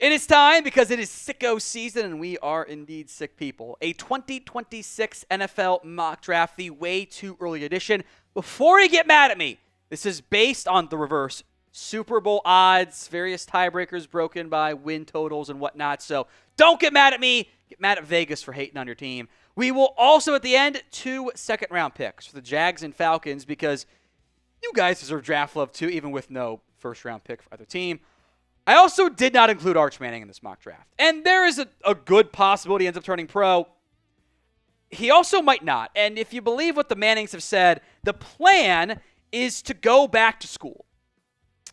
It is time because it is sicko season and we are indeed sick people. A 2026 NFL mock draft, the way too early edition. Before you get mad at me, this is based on the reverse Super Bowl odds, various tiebreakers broken by win totals and whatnot. So don't get mad at me. Get mad at Vegas for hating on your team. We will also, at the end, 2 second-round picks for the Jags and Falcons because you guys deserve draft love too, even with no first-round pick for either team. I also did not include Arch Manning in this mock draft. And there is a good possibility he ends up turning pro. He also might not. And if you believe what the Mannings have said, the plan is to go back to school.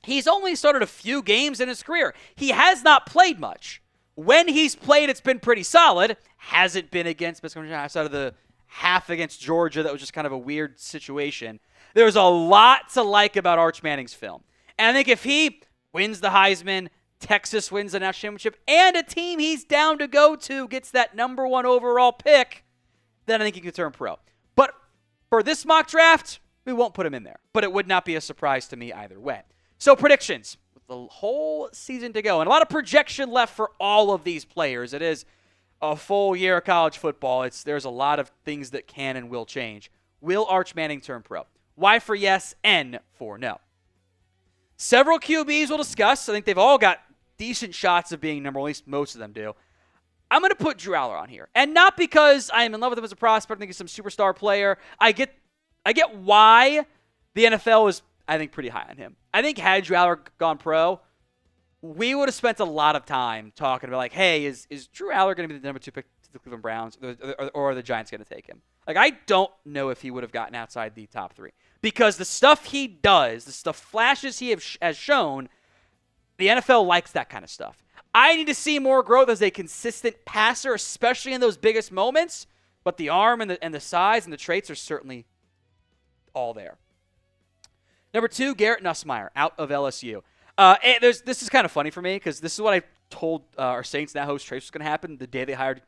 He's only started a few games in his career. He has not played much. When he's played, it's been pretty solid. Hasn't been against, outside of the half against Georgia, that was just kind of a weird situation. There's a lot to like about Arch Manning's film. And I think if he wins the Heisman, Texas wins the national championship, and a team he's down to go to gets that number 1 overall pick, then I think he can turn pro. But for this mock draft, we won't put him in there. But it would not be a surprise to me either way. So predictions, with the whole season to go, and a lot of projection left for all of these players. It is a full year of college football. There's a lot of things that can and will change. Will Arch Manning turn pro? Y for yes, N for no. Several QBs we'll discuss. I think they've all got decent shots of being number one, at least most of them do. I'm going to put Drew Allar on here. And not because I am in love with him as a prospect. I think he's some superstar player. I get why the NFL is, I think, pretty high on him. I think had Drew Allar gone pro, we would have spent a lot of time talking about, like, hey, is Drew Allar going to be the number 2 pick to the Cleveland Browns, or are the Giants going to take him? Like, I don't know if he would have gotten outside the top 3. Because the stuff he does, the stuff flashes he has shown, the NFL likes that kind of stuff. I need to see more growth as a consistent passer, especially in those biggest moments. But the arm and the size and the traits are certainly all there. Number 2, Garrett Nussmeier, out of LSU. This is kind of funny for me because this is what I told our Saints Now host Trace was going to happen the day they hired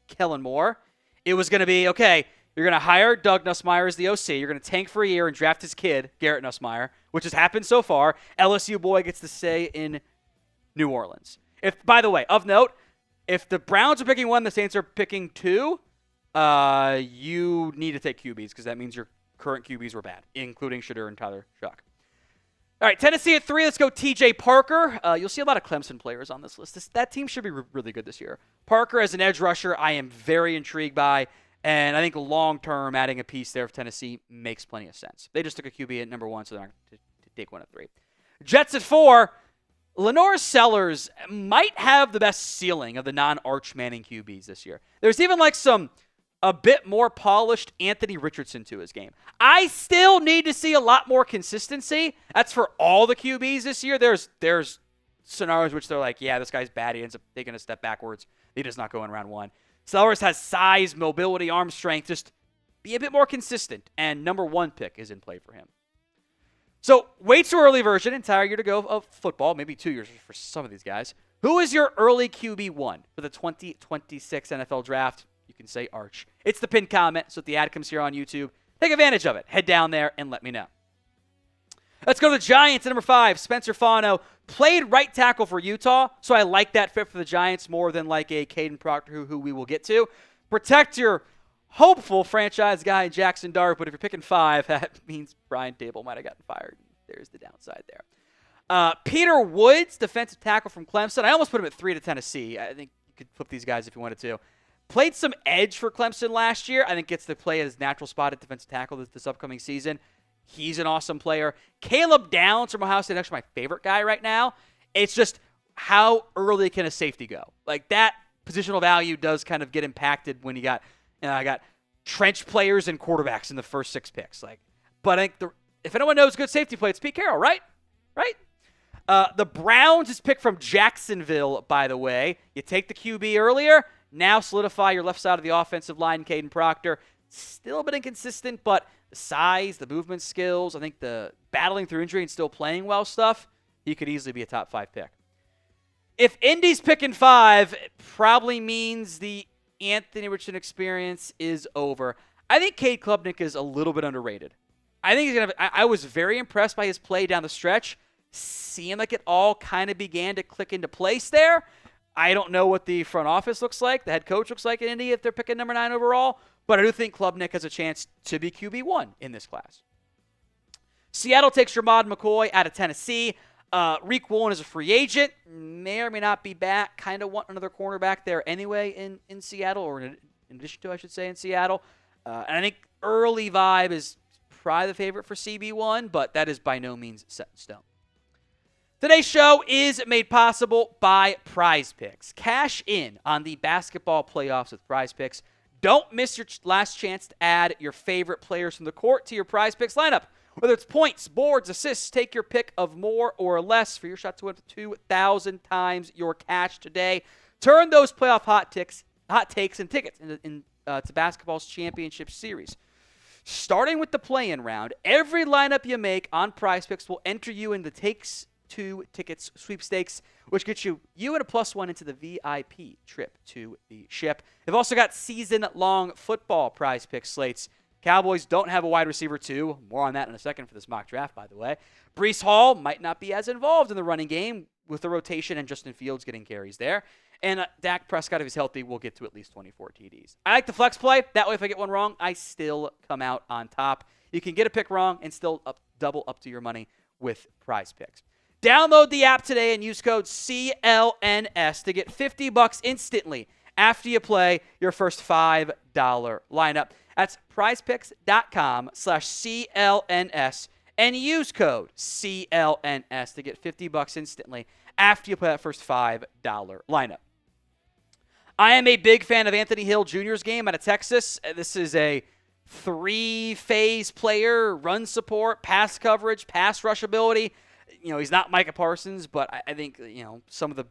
Kellen Moore. It was going to be, okay, you're going to hire Doug Nussmeier as the OC. You're going to tank for a year and draft his kid, Garrett Nussmeier, which has happened so far. LSU boy gets to stay in New Orleans. By the way, of note, if the Browns are picking 1, the Saints are picking 2, you need to take QBs because that means your current QBs were bad, including Shadur and Tyler Shock. All right, Tennessee at 3. Let's go TJ Parker. You'll see a lot of Clemson players on this list. That team should be really good this year. Parker as an edge rusher, I am very intrigued by. And I think long-term, adding a piece there for Tennessee makes plenty of sense. They just took a QB at number 1, so they're not going to take 1 at 3. Jets at 4. Lenore Sellers might have the best ceiling of the non-Arch Manning QBs this year. There's even like a bit more polished Anthony Richardson to his game. I still need to see a lot more consistency. That's for all the QBs this year. There's scenarios which they're like, yeah, this guy's bad. He ends up taking a step backwards. He does not go in round 1. Sellers has size, mobility, arm strength. Just be a bit more consistent. And number 1 pick is in play for him. So, way too early version, entire year to go of football, maybe 2 years for some of these guys. Who is your early QB1 for the 2026 NFL Draft? You can say Arch. It's the pinned comment, so if the ad comes here on YouTube, take advantage of it. Head down there and let me know. Let's go to the Giants at number 5. Spencer Fano played right tackle for Utah, so I like that fit for the Giants more than like a Caden Proctor who we will get to. Protect your hopeful franchise guy, Jackson Dart, but if you're picking 5, that means Brian Dable might have gotten fired. There's the downside there. Peter Woods, defensive tackle from Clemson. I almost put him at 3 to Tennessee. I think you could flip these guys if you wanted to. Played some edge for Clemson last year. I think gets to play at his natural spot at defensive tackle this upcoming season. He's an awesome player. Caleb Downs from Ohio State, actually my favorite guy right now. It's just how early can a safety go? Like that positional value does kind of get impacted when I got trench players and quarterbacks in the first 6 picks. But I think if anyone knows good safety play, it's Pete Carroll, right? Right? The Browns is picked from Jacksonville, by the way. You take the QB earlier, now solidify your left side of the offensive line, Caden Proctor. Still a bit inconsistent, but the size, the movement skills, I think the battling through injury and still playing well stuff, he could easily be a top 5 pick. If Indy's picking 5, it probably means the Anthony Richardson experience is over. I think Cade Klubnik is a little bit underrated. I think he's I was very impressed by his play down the stretch. seemed like it all kind of began to click into place there. I don't know what the front office looks like, the head coach looks like in Indy if they're picking number 9 overall, but I do think Klubnik has a chance to be QB1 in this class. Seattle takes Ramad McCoy out of Tennessee. Reek Woolen is a free agent, may or may not be back. Kind of want another cornerback there anyway in Seattle, or in addition to, I should say, in Seattle. And I think early vibe is probably the favorite for CB1, but that is by no means set in stone. Today's show is made possible by Prize Picks. Cash in on the basketball playoffs with Prize Picks. Don't miss your last chance to add your favorite players from the court to your Prize Picks lineup. Whether it's points, boards, assists, take your pick of more or less for your shot to win 2,000 times your cash today. Turn those playoff hot takes and tickets to basketball's championship series. Starting with the play-in round, every lineup you make on Prize Picks will enter you in the Takes 2 tickets sweepstakes, which gets you and a +1 into the VIP trip to the ship. They've also got season-long football Prize Picks slates. Cowboys don't have a wide receiver 2. More on that in a second for this mock draft, by the way. Breece Hall might not be as involved in the running game with the rotation and Justin Fields getting carries there. And Dak Prescott, if he's healthy, will get to at least 24 TDs. I like the flex play. That way, if I get one wrong, I still come out on top. You can get a pick wrong and still double up to your money with Prize Picks. Download the app today and use code CLNS to get $50 instantly after you play your first $5 lineup. That's prizepicks.com/CLNS and use code CLNS to get $50 instantly after you play that first $5 lineup. I am a big fan of Anthony Hill Jr.'s game out of Texas. This is a 3-phase player, run support, pass coverage, pass rush ability. He's not Micah Parsons, but I think, some of the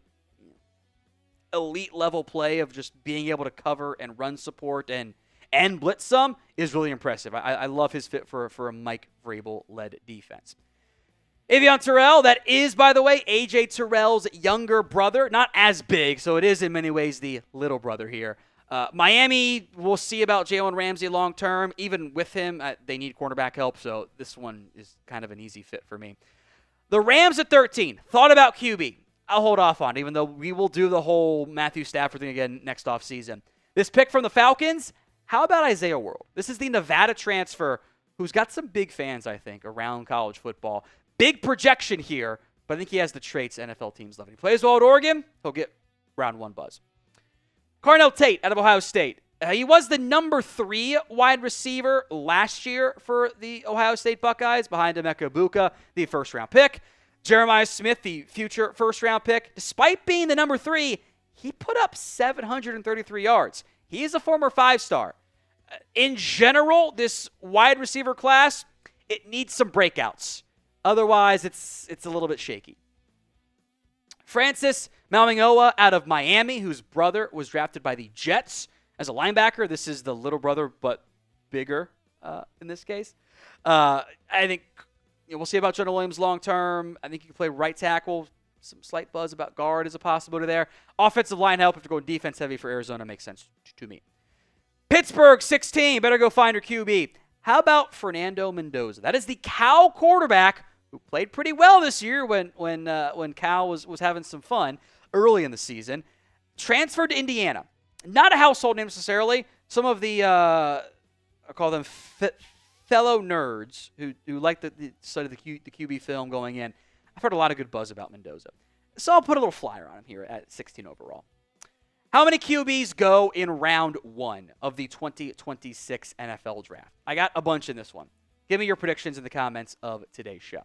elite level play of just being able to cover and run support and blitz some is really impressive. I love his fit for a Mike Vrabel-led defense. Avion Terrell, that is, by the way, A.J. Terrell's younger brother. Not as big, so it is in many ways the little brother here. Miami, we'll see about Jalen Ramsey long term. Even with him, they need cornerback help, so this one is kind of an easy fit for me. The Rams at 13. Thought about QB. I'll hold off on it, even though we will do the whole Matthew Stafford thing again next offseason. This pick from the Falcons, how about Isaiah World? This is the Nevada transfer who's got some big fans, I think, around college football. Big projection here, but I think he has the traits NFL teams love. He plays well at Oregon, he'll get round 1 buzz. Carnell Tate out of Ohio State. He was the number 3 wide receiver last year for the Ohio State Buckeyes, behind Emeka Egbuka, the first-round pick. Jeremiah Smith, the future first-round pick. Despite being the number 3, he put up 733 yards. He is a former 5-star. In general, this wide receiver class, it needs some breakouts. Otherwise, it's a little bit shaky. Francis Mauigoa out of Miami, whose brother was drafted by the Jets as a linebacker. This is the little brother, but bigger in this case. I think we'll see about Jonah Williams long term. I think you can play right tackle. Some slight buzz about guard is a possibility there. Offensive line help if you're going defense heavy for Arizona makes sense to me. Pittsburgh 16, better go find your QB. How about Fernando Mendoza? That is the Cal quarterback who played pretty well this year when Cal was having some fun early in the season. Transferred to Indiana. Not a household name necessarily. Some of the, I call them fellow nerds who like the study the QB film going in. I've heard a lot of good buzz about Mendoza. So I'll put a little flyer on him here at 16 overall. How many QBs go in round 1 of the 2026 NFL Draft? I got a bunch in this one. Give me your predictions in the comments of today's show.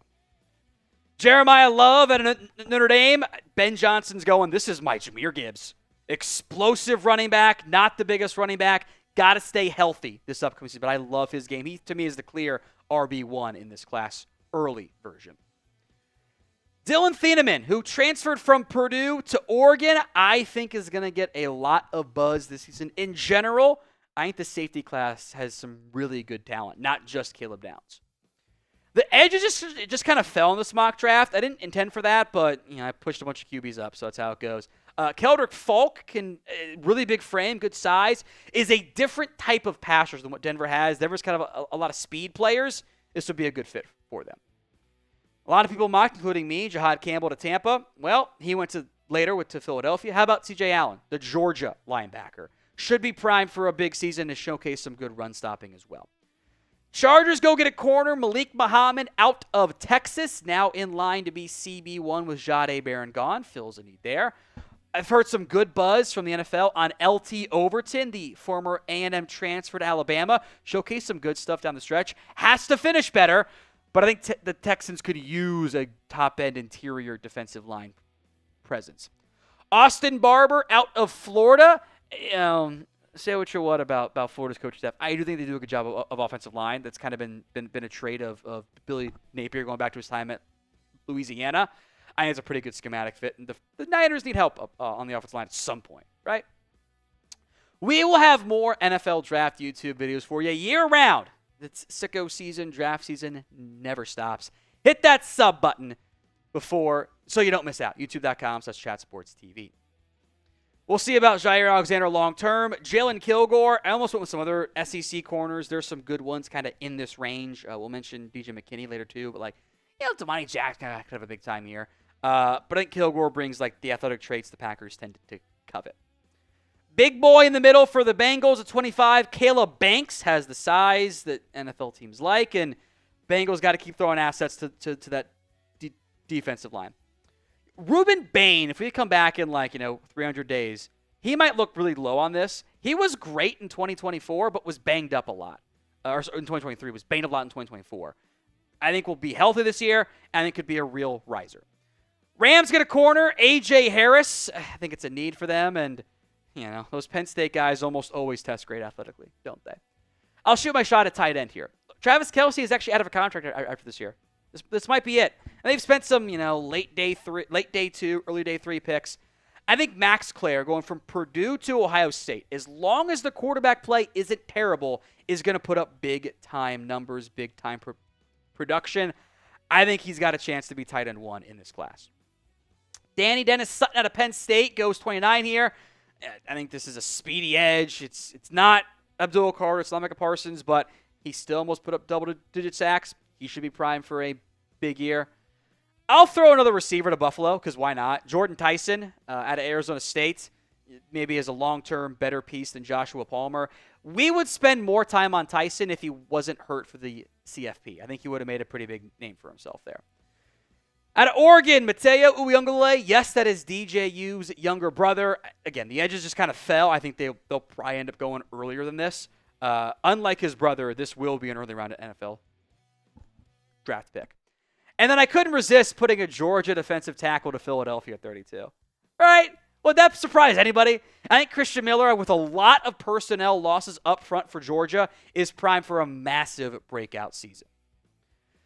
Jeremiah Love at Notre Dame. Ben Johnson's going, this is my Jahmyr Gibbs. Explosive running back, not the biggest running back. Got to stay healthy this upcoming season, but I love his game. He, to me, is the clear RB1 in this class, early version. Dylan Thieneman, who transferred from Purdue to Oregon, I think is going to get a lot of buzz this season. In general, I think the safety class has some really good talent, not just Caleb Downs. The edges just kind of fell in this mock draft. I didn't intend for that, but I pushed a bunch of QBs up, so that's how it goes. Keldrick Falk really big frame, good size, is a different type of passer than what Denver has. Denver's kind of a lot of speed players. This would be a good fit for them. A lot of people mocked, including me, Jahad Campbell to Tampa. Well, he went later to Philadelphia. How about C.J. Allen, the Georgia linebacker? Should be primed for a big season to showcase some good run stopping as well. Chargers go get a corner. Malik Muhammad out of Texas, now in line to be CB1 with Jahdae Barron gone. Fills a need there. I've heard some good buzz from the NFL on LT Overton, the former A&M transfer to Alabama. Showcased some good stuff down the stretch. Has to finish better, but I think the Texans could use a top-end interior defensive line presence. Austin Barber out of Florida. Say what you want about Florida's coaching staff. I do think they do a good job of offensive line. That's kind of been a trait of Billy Napier going back to his time at Louisiana. I think it's a pretty good schematic fit. And the Niners need help on the offensive line at some point, right? We will have more NFL draft YouTube videos for you year-round. It's sicko season, draft season never stops. Hit that sub button so you don't miss out. YouTube.com/chatsportstv. We'll see about Jair Alexander long-term. Jalen Kilgore, I almost went with some other SEC corners. There's some good ones kind of in this range. We'll mention DJ McKinney later too, but Damani Jackson kind of have a big-time year. But I think Kilgore brings the athletic traits the Packers tend to covet. Big boy in the middle for the Bengals at 25. Caleb Banks has the size that NFL teams like, and Bengals got to keep throwing assets to that defensive line. Ruben Bain, if we come back in 300 days, he might look really low on this. He was great in 2024, but was banged up a lot. Or in 2023, was banged up a lot in 2024. I think will be healthy this year, and it could be a real riser. Rams get a corner, A.J. Harris. I think it's a need for them, and those Penn State guys almost always test great athletically, don't they? I'll shoot my shot at tight end here. Travis Kelce is actually out of a contract after this year. This might be it. And they've spent some, late day 2, early day 3 picks. I think Max Clare going from Purdue to Ohio State, as long as the quarterback play isn't terrible, is going to put up big-time numbers, big-time production. I think he's got a chance to be tight end 1 in this class. Danny Dennis Sutton out of Penn State goes 29 here. I think this is a speedy edge. It's not Abdul Carter, it's not Micah Parsons, but he still almost put up double-digit sacks. He should be primed for a big year. I'll throw another receiver to Buffalo, because why not? Jordan Tyson out of Arizona State, maybe as a long-term better piece than Joshua Palmer. We would spend more time on Tyson if he wasn't hurt for the CFP. I think he would have made a pretty big name for himself there. Out of Oregon, Mateo Uyunglele. Yes, that is DJU's younger brother. Again, the edges just kind of fell. I think they'll probably end up going earlier than this. Unlike his brother, this will be an early round NFL draft pick. And then I couldn't resist putting a Georgia defensive tackle to Philadelphia at 32. All right? Would that surprise anybody? I think Christian Miller, with a lot of personnel losses up front for Georgia, is primed for a massive breakout season.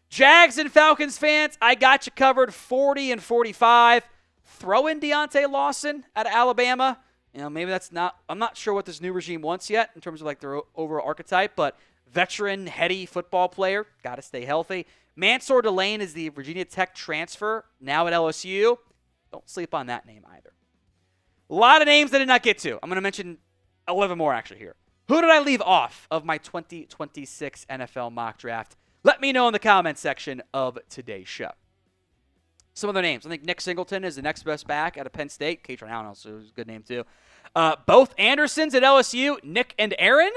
Jags and Falcons fans, I got you covered 40 and 45. Throw in Deontay Lawson out of Alabama. Maybe that's not, I'm not sure what this new regime wants yet in terms of their overall archetype, but veteran, heady football player, got to stay healthy. Mansour Delane is the Virginia Tech transfer, now at LSU. Don't sleep on that name either. A lot of names I did not get to. I'm going to mention 11 more actually here. Who did I leave off of my 2026 NFL mock draft? Let me know in the comments section of today's show. Some other names. I think Nick Singleton is the next best back out of Penn State. Katron Allen also is a good name too. Both Andersons at LSU, Nick and Aaron.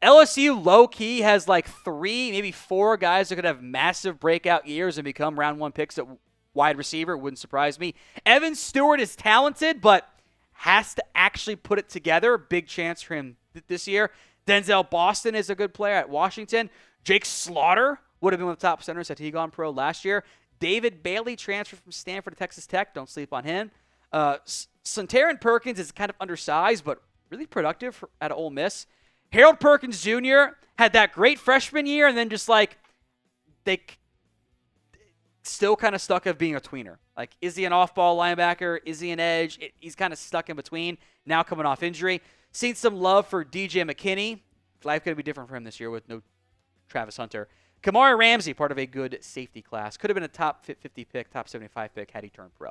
LSU low-key has 3, maybe 4 guys that could have massive breakout years and become round 1 picks at wide receiver. It wouldn't surprise me. Evan Stewart is talented, but has to actually put it together. Big chance for him this year. Denzel Boston is a good player at Washington. Jake Slaughter would have been one of the top centers had he gone pro last year. David Bailey transferred from Stanford to Texas Tech. Don't sleep on him. Sontaran Perkins is kind of undersized, but really productive at Ole Miss. Harold Perkins Jr. had that great freshman year, and then just they still kind of stuck of being a tweener. Is he an off-ball linebacker? Is he an edge? He's kind of stuck in between, now coming off injury. Seen some love for DJ McKinney. Life could be different for him this year with no Travis Hunter. Kamari Ramsey, part of a good safety class. Could have been a top 50 pick, top 75 pick had he turned pro.